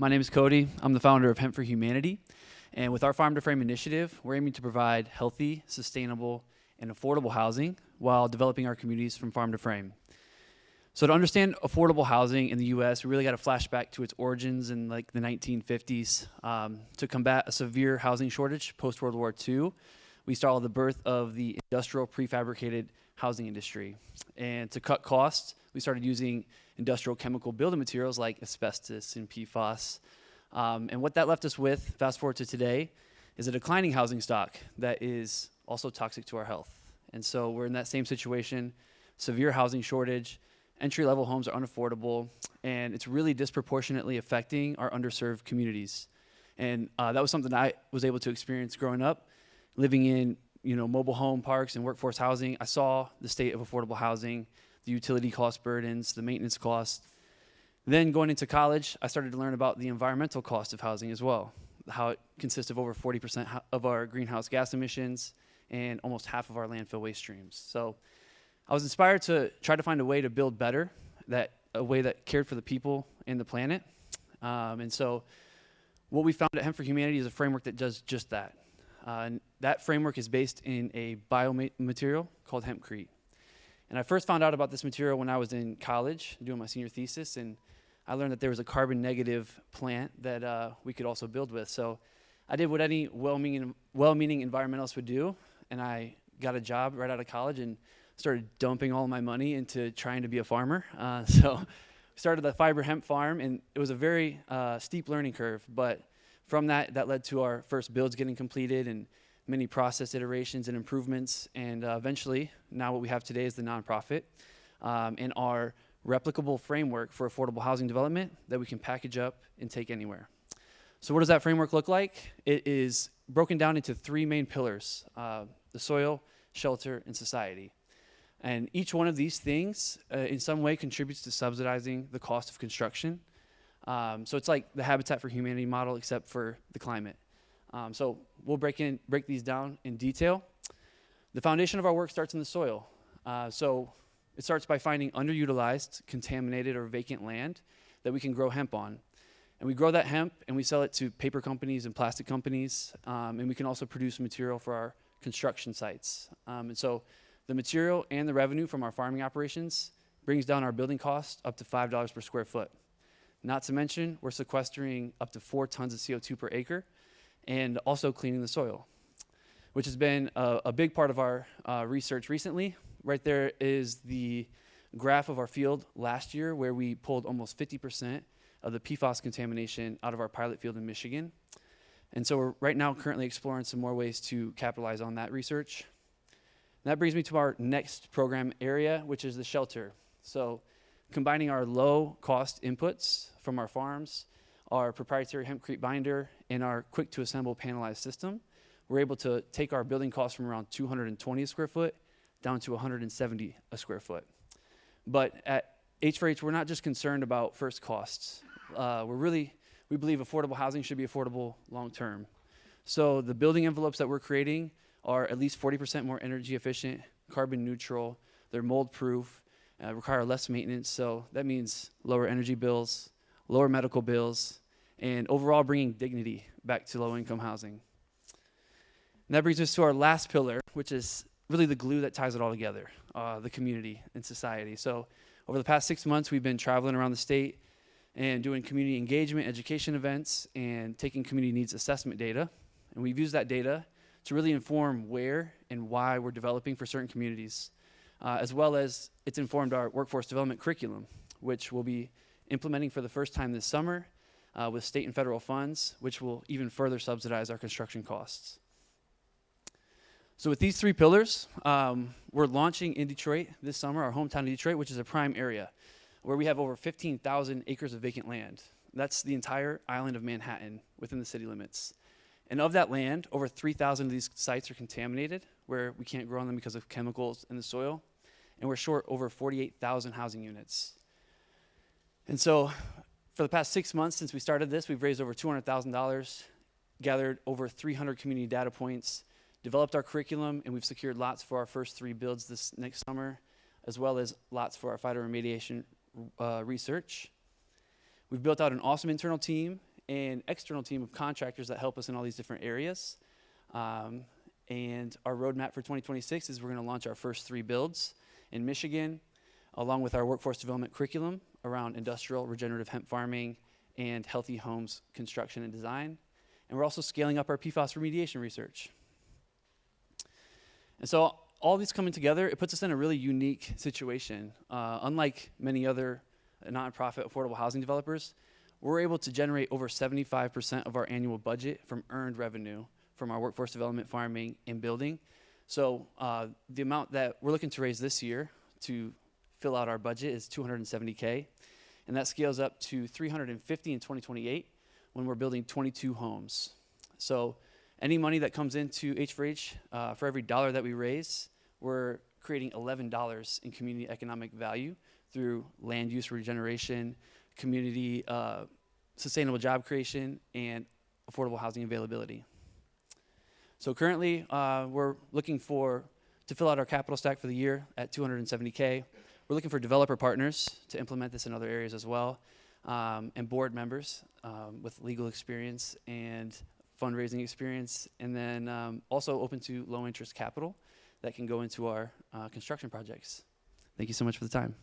My name is Cody. I'm the founder of Hemp for Humanity. And with our Farm to Frame initiative, we're aiming to provide healthy, sustainable, and affordable housing while developing our communities from farm to frame. So to understand affordable housing in the U.S., we really got to flash back to its origins in like the 1950s. To combat a severe housing shortage post-World War II, we saw the birth of the industrial prefabricated housing industry. And to cut costs, we started using industrial chemical building materials like asbestos and PFAS. And what that left us with, fast forward to today, is a declining housing stock that is also toxic to our health. And so we're in that same situation, severe housing shortage, entry-level homes are unaffordable, and it's really disproportionately affecting our underserved communities. And that was something I was able to experience growing up, living in mobile home parks and workforce housing. I saw the state of affordable housing, the utility cost burdens, the maintenance costs. Then going into college, I started to learn about the environmental cost of housing as well, how it consists of over 40% of our greenhouse gas emissions and almost half of our landfill waste streams. So I was inspired to try to find a way to build better, a way that cared for the people and the planet. And so what we found at Hemp for Humanity is a framework that does just that. And that framework is based in a biomaterial called hempcrete. And I first found out about this material when I was in college doing my senior thesis, and I learned that there was a carbon negative plant that we could also build with. So I did what any well-meaning environmentalist would do, and I got a job right out of college and started dumping all my money into trying to be a farmer. So we started the fiber hemp farm, and it was a very steep learning curve. But from that led to our first builds getting completed and many process iterations and improvements. And eventually, now what we have today is the nonprofit and our replicable framework for affordable housing development that we can package up and take anywhere. So what does that framework look like? It is broken down into three main pillars: the soil, shelter, and society. And each one of these things in some way contributes to subsidizing the cost of construction. So it's like the Habitat for Humanity model, except for the climate. So we'll break these down in detail. The foundation of our work starts in the soil. So it starts by finding underutilized, contaminated, or vacant land that we can grow hemp on. And we grow that hemp and we sell it to paper companies and plastic companies. And we can also produce material for our construction sites. And so the material and the revenue from our farming operations brings down our building costs up to $5 per square foot. Not to mention, we're sequestering up to 4 tons of CO2 per acre and also cleaning the soil, which has been a big part of our research recently. Right there is the graph of our field last year, where we pulled almost 50% of the PFAS contamination out of our pilot field in Michigan. And so we're right now currently exploring some more ways to capitalize on that research. And that brings me to our next program area, which is the shelter. So combining our low-cost inputs from our farms, our proprietary hempcrete binder, and our quick-to-assemble panelized system, we're able to take our building costs from around $220 a square foot down to $170 a square foot. But at H4H, we're not just concerned about first costs. We believe affordable housing should be affordable long-term. So the building envelopes that we're creating are at least 40% more energy efficient, carbon neutral, they're mold-proof, require less maintenance, so that means lower energy bills, lower medical bills, and overall bringing dignity back to low-income housing. And that brings us to our last pillar, which is really the glue that ties it all together, the community and society. So over the past 6 months, we've been traveling around the state and doing community engagement, education events, and taking community needs assessment data. And we've used that data to really inform where and why we're developing for certain communities, as well as it's informed our workforce development curriculum, which we'll be implementing for the first time this summer with state and federal funds, which will even further subsidize our construction costs. So with these three pillars, we're launching in Detroit this summer, our hometown of Detroit, which is a prime area where we have over 15,000 acres of vacant land. That's the entire island of Manhattan within the city limits. And of that land, over 3,000 of these sites are contaminated, where we can't grow on them because of chemicals in the soil. And we're short over 48,000 housing units. And so for the past 6 months since we started this, we've raised over $200,000, gathered over 300 community data points, developed our curriculum, and we've secured lots for our first 3 builds this next summer, as well as lots for our phytoremediation research. We've built out an awesome internal team, an external team of contractors that help us in all these different areas. And our roadmap for 2026 is we're going to launch our first 3 builds in Michigan, along with our workforce development curriculum around industrial regenerative hemp farming and healthy homes construction and design. And we're also scaling up our PFAS remediation research. And so all these coming together, it puts us in a really unique situation. Unlike many other nonprofit affordable housing developers, we're able to generate over 75% of our annual budget from earned revenue from our workforce development, farming, and building. So the amount that we're looking to raise this year to fill out our budget is $270K, and that scales up to $350 in 2028 when we're building 22 homes. So any money that comes into H4H, for every dollar that we raise, we're creating $11 in community economic value through land use regeneration, community sustainable job creation, and affordable housing availability. So currently, we're looking to fill out our capital stack for the year at $270K. We're looking for developer partners to implement this in other areas as well, and board members with legal experience and fundraising experience, and then also open to low interest capital that can go into our construction projects. Thank you so much for the time.